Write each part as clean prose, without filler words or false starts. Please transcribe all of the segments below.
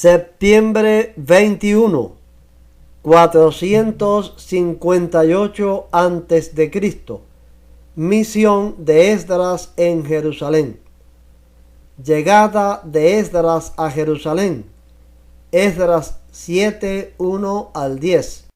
Septiembre 21, 458 a.C. Misión de Esdras en Jerusalén. Llegada de Esdras a Jerusalén. Esdras 7, 1 al 10.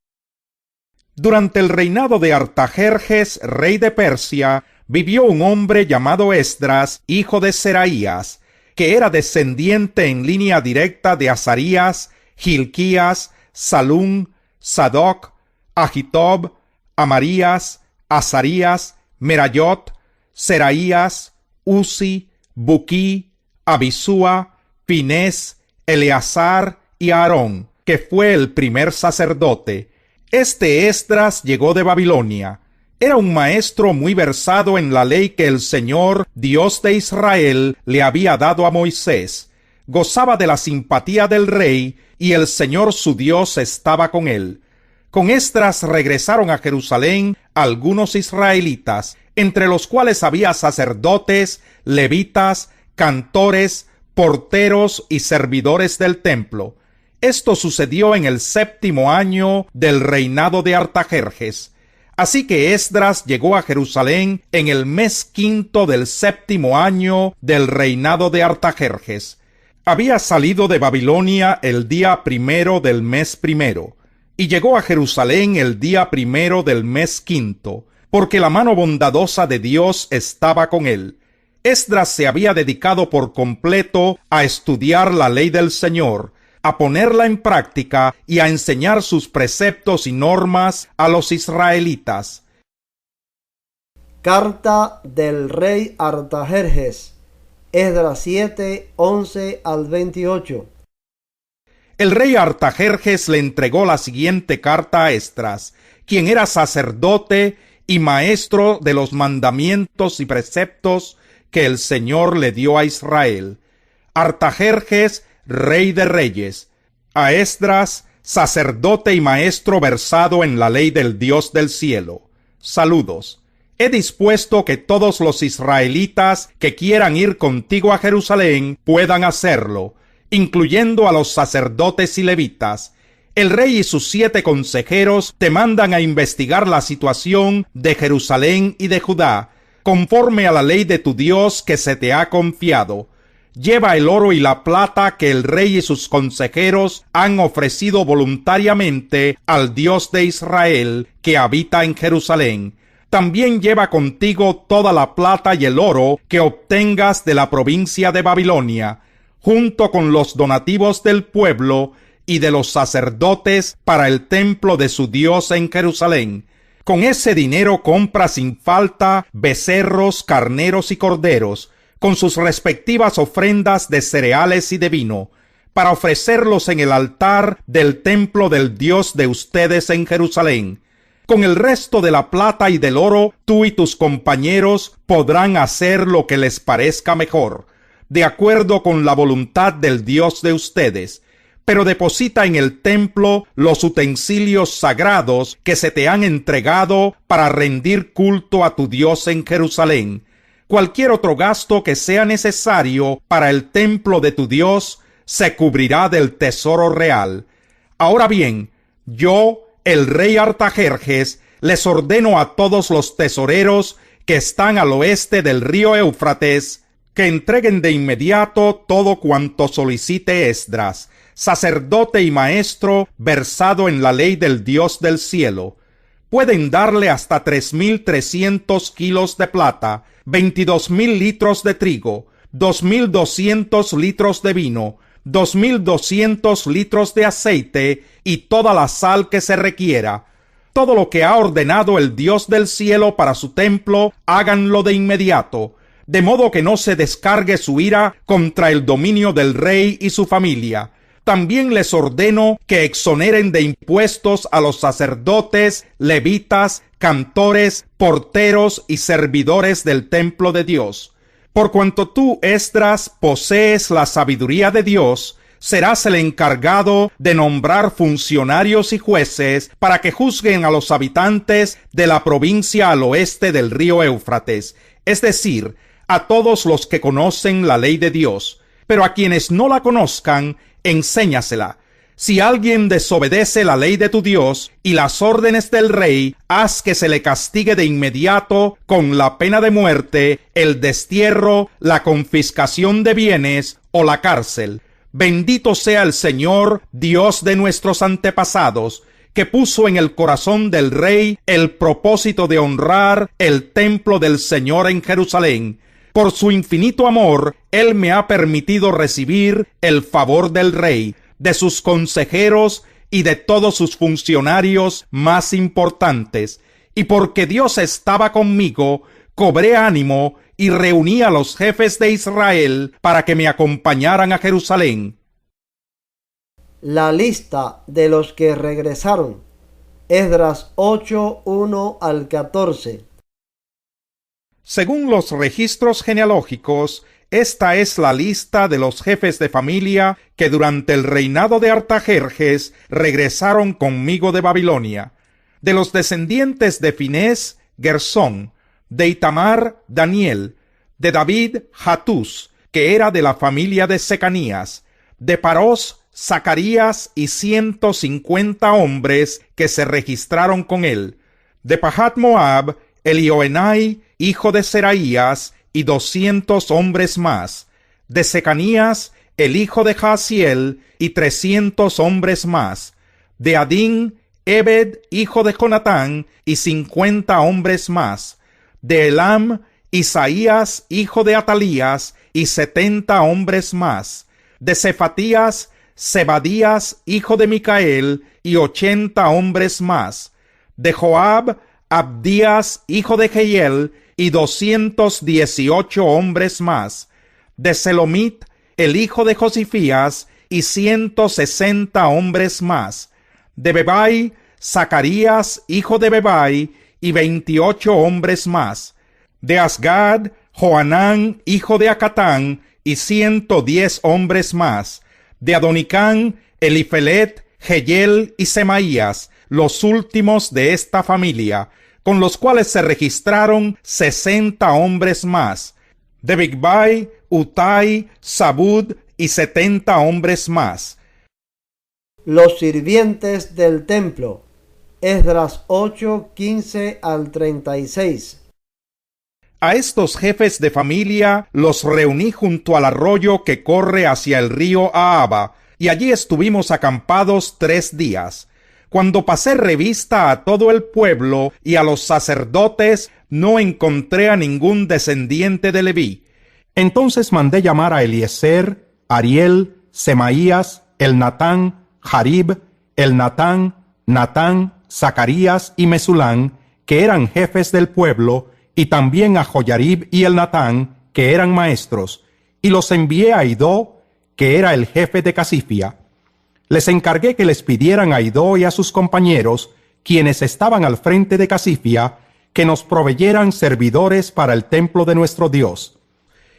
Durante el reinado de Artajerjes, rey de Persia, vivió un hombre llamado Esdras, hijo de Seraías, que era descendiente en línea directa de Azarías, Hilquías, Salum, Sadoc, Ahitob, Amarías, Azarías, Merayot, Seraías, Uzi, Buquí, Abisúa, Finés, Eleazar y Aarón, que fue el primer sacerdote. Este Esdras llegó de Babilonia. Era un maestro muy versado en la ley que el Señor, Dios de Israel, le había dado a Moisés. Gozaba de la simpatía del rey, y el Señor su Dios estaba con él. Con Esdras regresaron a Jerusalén algunos israelitas, entre los cuales había sacerdotes, levitas, cantores, porteros y servidores del templo. Esto sucedió en el 7º año del reinado de Artajerjes. Así que Esdras llegó a Jerusalén en el mes 5 del 7º año del reinado de Artajerjes. Había salido de Babilonia el día 1 del mes 1, y llegó a Jerusalén el día 1 del mes 5, porque la mano bondadosa de Dios estaba con él. Esdras se había dedicado por completo a estudiar la ley del Señor, a ponerla en práctica y a enseñar sus preceptos y normas a los israelitas. Carta del rey Artajerjes. Esdras 7, 11 al 28. El rey Artajerjes le entregó la siguiente carta a Esdras, quien era sacerdote y maestro de los mandamientos y preceptos que el Señor le dio a Israel. Artajerjes, rey de reyes, a Esdras, sacerdote y maestro versado en la ley del Dios del cielo. Saludos. He dispuesto que todos los israelitas que quieran ir contigo a Jerusalén puedan hacerlo, incluyendo a los sacerdotes y levitas. El rey y sus 7 consejeros te mandan a investigar la situación de Jerusalén y de Judá, conforme a la ley de tu Dios que se te ha confiado. Lleva el oro y la plata que el rey y sus consejeros han ofrecido voluntariamente al Dios de Israel que habita en Jerusalén. También lleva contigo toda la plata y el oro que obtengas de la provincia de Babilonia, junto con los donativos del pueblo y de los sacerdotes para el templo de su Dios en Jerusalén. Con ese dinero compra sin falta becerros, carneros y corderos, con sus respectivas ofrendas de cereales y de vino, para ofrecerlos en el altar del templo del Dios de ustedes en Jerusalén. Con el resto de la plata y del oro, tú y tus compañeros podrán hacer lo que les parezca mejor, de acuerdo con la voluntad del Dios de ustedes. Pero deposita en el templo los utensilios sagrados que se te han entregado para rendir culto a tu Dios en Jerusalén. Cualquier otro gasto que sea necesario para el templo de tu Dios se cubrirá del tesoro real. Ahora bien, yo, el rey Artajerjes, les ordeno a todos los tesoreros que están al oeste del río Éufrates que entreguen de inmediato todo cuanto solicite Esdras, sacerdote y maestro versado en la ley del Dios del cielo. Pueden darle hasta 3,300 kilos de plata, 22,000 litros de trigo, 2,200 litros de vino, 2,200 litros de aceite y toda la sal que se requiera. Todo lo que ha ordenado el Dios del cielo para su templo, háganlo de inmediato, de modo que no se descargue su ira contra el dominio del rey y su familia. También les ordeno que exoneren de impuestos a los sacerdotes, levitas, cantores, porteros y servidores del templo de Dios. Por cuanto tú, Esdras, posees la sabiduría de Dios, serás el encargado de nombrar funcionarios y jueces para que juzguen a los habitantes de la provincia al oeste del río Éufrates, es decir, a todos los que conocen la ley de Dios. pero a quienes no la conozcan, enséñasela. Si alguien desobedece la ley de tu Dios y las órdenes del rey, haz que se le castigue de inmediato con la pena de muerte, el destierro, la confiscación de bienes o la cárcel. Bendito sea el Señor, Dios de nuestros antepasados, que puso en el corazón del rey el propósito de honrar el templo del Señor en Jerusalén. Por su infinito amor, Él me ha permitido recibir el favor del rey, de sus consejeros y de todos sus funcionarios más importantes. Y porque Dios estaba conmigo, cobré ánimo y reuní a los jefes de Israel para que me acompañaran a Jerusalén. La lista de los que regresaron. Esdras 8, 1 al 14. Según los registros genealógicos, esta es la lista de los jefes de familia que durante el reinado de Artajerjes regresaron conmigo de Babilonia. De los descendientes de Finés, Gersón; de Itamar, Daniel; de David, Hatús, que era de la familia de Secanías; de Parós, Zacarías y 150 hombres que se registraron con él; de Pahat Moab, Elioenai, hijo de Seraías, y 200 hombres más; de Secanías, el hijo de Jaasiel, y 300 hombres más; de Adín, Ebed, hijo de Jonatán, y 50 hombres más; de Elam, Isaías, hijo de Atalías, y 70 hombres más; de Cefatías, Zebadías, hijo de Micael, y 80 hombres más; de Joab, Abdías, hijo de Jehiel, y 218 hombres más; de Selomit, el hijo de Josifías, y 160 hombres más; de Bebai, Zacarías, hijo de Bebai, y 28 hombres más; de Asgad, Joanán, hijo de Acatán, y 110 hombres más; de Adonicán, Elifelet, Jehiel y Semaías, los últimos de esta familia, con los cuales se registraron 60 hombres más; de Bigvai, Utai, Zabud y 70 hombres más. Los sirvientes del templo. Esdras 8, 15 al 36. A estos jefes de familia los reuní junto al arroyo que corre hacia el río Ahaba, y allí estuvimos acampados 3 días. Cuando pasé revista a todo el pueblo y a los sacerdotes, no encontré a ningún descendiente de Leví. Entonces mandé llamar a Eliezer, Ariel, Semaías, Elnatán, Jarib, Elnatán, Natán, Zacarías y Mesulán, que eran jefes del pueblo, y también a Joyarib y Elnatán, que eran maestros, y los envié a Idó, que era el jefe de Casifia. Les encargué que les pidieran a Idó y a sus compañeros, quienes estaban al frente de Casifia, que nos proveyeran servidores para el templo de nuestro Dios.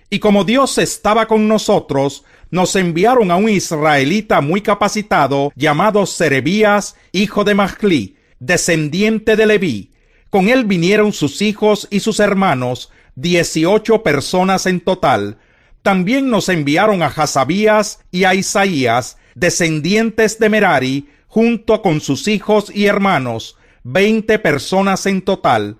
Y como Dios estaba con nosotros, nos enviaron a un israelita muy capacitado, llamado Serebías, hijo de Mahli, descendiente de Leví. Con él vinieron sus hijos y sus hermanos, 18 personas en total. También nos enviaron a Hasabías y a Isaías, descendientes de Merari, junto con sus hijos y hermanos, 20 personas en total.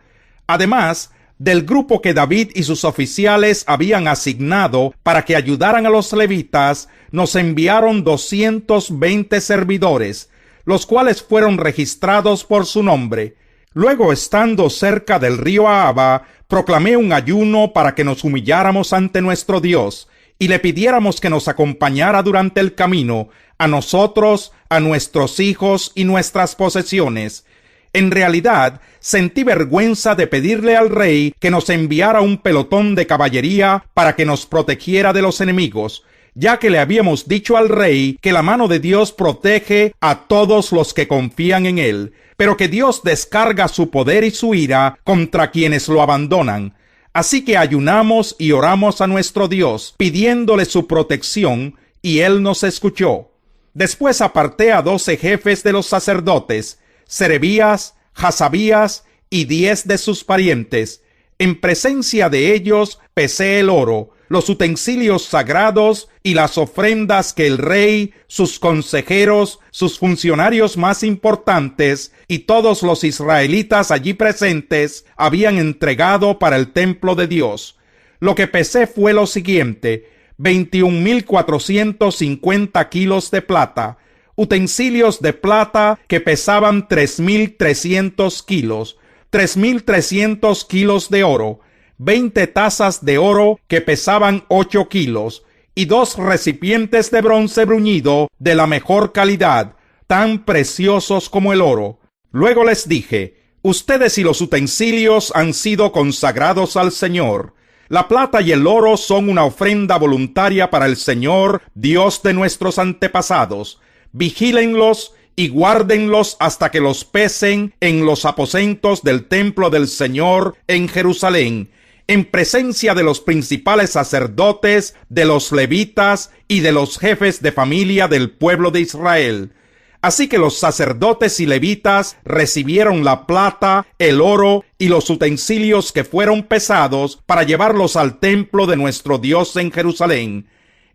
Además, del grupo que David y sus oficiales habían asignado para que ayudaran a los levitas, nos enviaron 220 servidores, los cuales fueron registrados por su nombre. Luego, estando cerca del río Ahaba, proclamé un ayuno para que nos humilláramos ante nuestro Dios y le pidiéramos que nos acompañara durante el camino, a nosotros, a nuestros hijos y nuestras posesiones. En realidad, sentí vergüenza de pedirle al rey que nos enviara un pelotón de caballería para que nos protegiera de los enemigos, ya que le habíamos dicho al rey que la mano de Dios protege a todos los que confían en él, pero que Dios descarga su poder y su ira contra quienes lo abandonan. Así que ayunamos y oramos a nuestro Dios, pidiéndole su protección, y él nos escuchó. Después aparté a 12 jefes de los sacerdotes, Serebías, Hasabías y 10 de sus parientes. En presencia de ellos pesé el oro, los utensilios sagrados y las ofrendas que el rey, sus consejeros, sus funcionarios más importantes y todos los israelitas allí presentes habían entregado para el templo de Dios. Lo que pesé fue lo siguiente: 21,450 kilos de plata, utensilios de plata que pesaban 3,300 kilos, 3,300 kilos de oro, 20 tazas de oro que pesaban 8 kilos, y 2 recipientes de bronce bruñido de la mejor calidad, tan preciosos como el oro. Luego les dije: ustedes y los utensilios han sido consagrados al Señor. La plata y el oro son una ofrenda voluntaria para el Señor, Dios de nuestros antepasados. Vigílenlos y guárdenlos hasta que los pesen en los aposentos del templo del Señor en Jerusalén, en presencia de los principales sacerdotes, de los levitas y de los jefes de familia del pueblo de Israel. Así que los sacerdotes y levitas recibieron la plata, el oro y los utensilios que fueron pesados para llevarlos al templo de nuestro Dios en Jerusalén.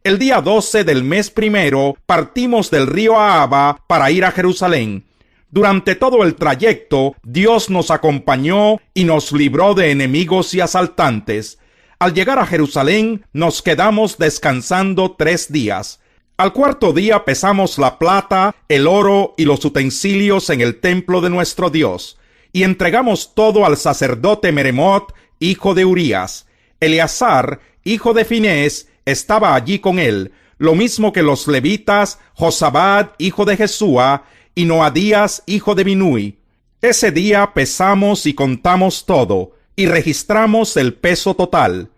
El día 12 del mes primero partimos del río Ahava para ir a Jerusalén. Durante todo el trayecto, Dios nos acompañó y nos libró de enemigos y asaltantes. Al llegar a Jerusalén, nos quedamos descansando 3 días. Al cuarto día pesamos la plata, el oro y los utensilios en el templo de nuestro Dios, y entregamos todo al sacerdote Meremot, hijo de Urías. Eleazar, hijo de Finés, estaba allí con él, lo mismo que los levitas, Josabad, hijo de Jesúa, y Noadías, hijo de Binui. Ese día pesamos y contamos todo, y registramos el peso total.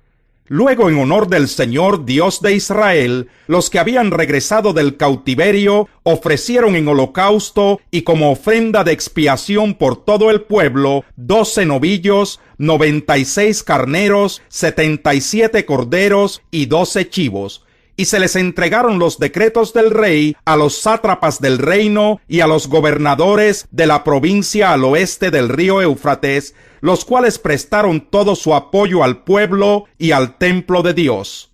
Luego, en honor del Señor Dios de Israel, los que habían regresado del cautiverio ofrecieron en holocausto y como ofrenda de expiación por todo el pueblo 12 novillos, 96 carneros, 77 corderos y 12 chivos. Y se les entregaron los decretos del rey a los sátrapas del reino y a los gobernadores de la provincia al oeste del río Éufrates, los cuales prestaron todo su apoyo al pueblo y al templo de Dios.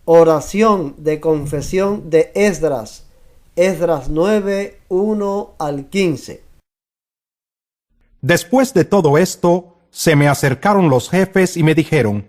Oración de confesión de Esdras. Esdras 9, 1 al 15. Después de todo esto, se me acercaron los jefes y me dijeron: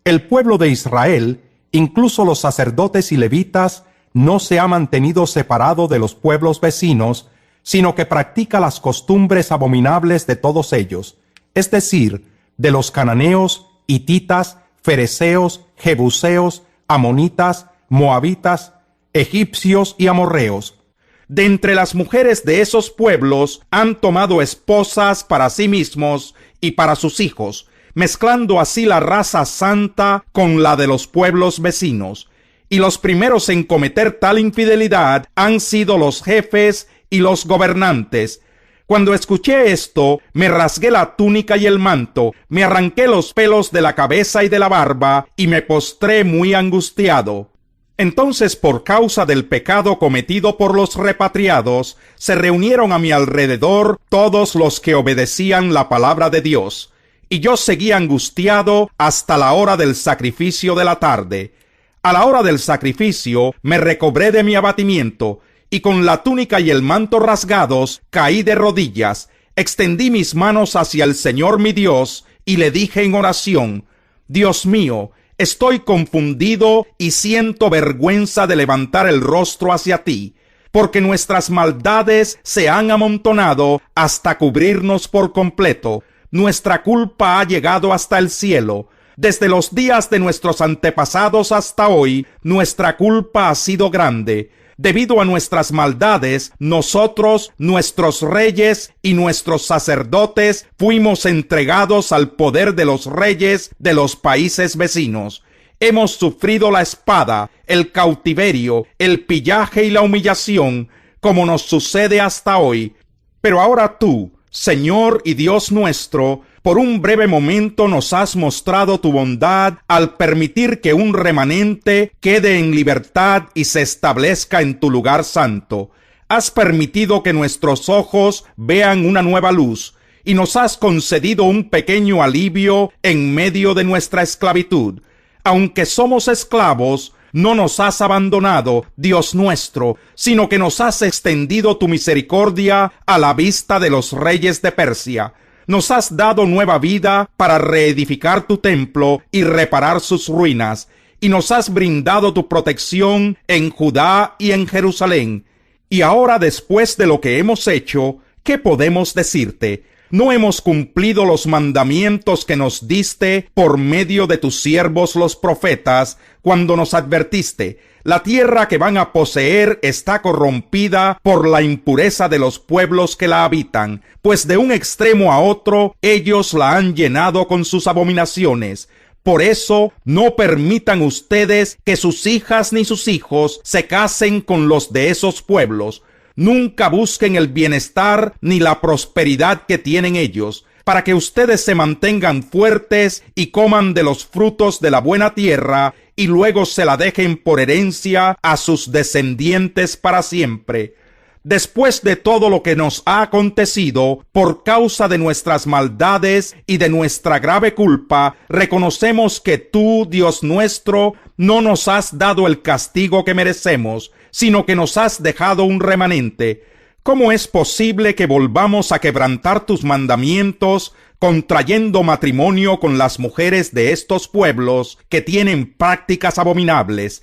el pueblo de Israel, incluso los sacerdotes y levitas, no se ha mantenido separado de los pueblos vecinos, sino que practica las costumbres abominables de todos ellos, es decir, de los cananeos, hititas, fereceos, jebuseos, amonitas, moabitas, egipcios y amorreos. De entre las mujeres de esos pueblos han tomado esposas para sí mismos y para sus hijos, mezclando así la raza santa con la de los pueblos vecinos. Y los primeros en cometer tal infidelidad han sido los jefes y los gobernantes. Cuando escuché esto, me rasgué la túnica y el manto, me arranqué los pelos de la cabeza y de la barba, y me postré muy angustiado. Entonces, por causa del pecado cometido por los repatriados, se reunieron a mi alrededor todos los que obedecían la palabra de Dios. Y yo seguí angustiado hasta la hora del sacrificio de la tarde. A la hora del sacrificio me recobré de mi abatimiento, y con la túnica y el manto rasgados caí de rodillas, extendí mis manos hacia el Señor mi Dios, y le dije en oración: Dios mío, estoy confundido y siento vergüenza de levantar el rostro hacia ti, porque nuestras maldades se han amontonado hasta cubrirnos por completo. Nuestra culpa ha llegado hasta el cielo. Desde los días de nuestros antepasados hasta hoy, nuestra culpa ha sido grande. Debido a nuestras maldades, nosotros, nuestros reyes y nuestros sacerdotes fuimos entregados al poder de los reyes de los países vecinos. Hemos sufrido la espada, el cautiverio, el pillaje y la humillación, como nos sucede hasta hoy. Pero ahora tú, Señor y Dios nuestro, por un breve momento nos has mostrado tu bondad al permitir que un remanente quede en libertad y se establezca en tu lugar santo. Has permitido que nuestros ojos vean una nueva luz y nos has concedido un pequeño alivio en medio de nuestra esclavitud. Aunque somos esclavos, no nos has abandonado, Dios nuestro, sino que nos has extendido tu misericordia a la vista de los reyes de Persia. Nos has dado nueva vida para reedificar tu templo y reparar sus ruinas, y nos has brindado tu protección en Judá y en Jerusalén. Y ahora, después de lo que hemos hecho, ¿qué podemos decirte? ¿No hemos cumplido los mandamientos que nos diste por medio de tus siervos los profetas, cuando nos advertiste: la tierra que van a poseer está corrompida por la impureza de los pueblos que la habitan, pues de un extremo a otro ellos la han llenado con sus abominaciones? Por eso, no permitan ustedes que sus hijas ni sus hijos se casen con los de esos pueblos. Nunca busquen el bienestar ni la prosperidad que tienen ellos, para que ustedes se mantengan fuertes y coman de los frutos de la buena tierra, y luego se la dejen por herencia a sus descendientes para siempre. Después de todo lo que nos ha acontecido por causa de nuestras maldades y de nuestra grave culpa, reconocemos que tú, Dios nuestro, no nos has dado el castigo que merecemos, sino que nos has dejado un remanente. ¿Cómo es posible que volvamos a quebrantar tus mandamientos, contrayendo matrimonio con las mujeres de estos pueblos que tienen prácticas abominables?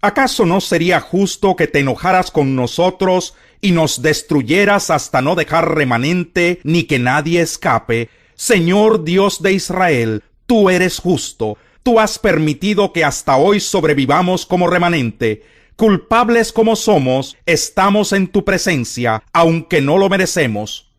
¿Acaso no sería justo que te enojaras con nosotros y nos destruyeras hasta no dejar remanente ni que nadie escape? Señor Dios de Israel, tú eres justo. Tú has permitido que hasta hoy sobrevivamos como remanente. Culpables como somos, estamos en tu presencia, aunque no lo merecemos.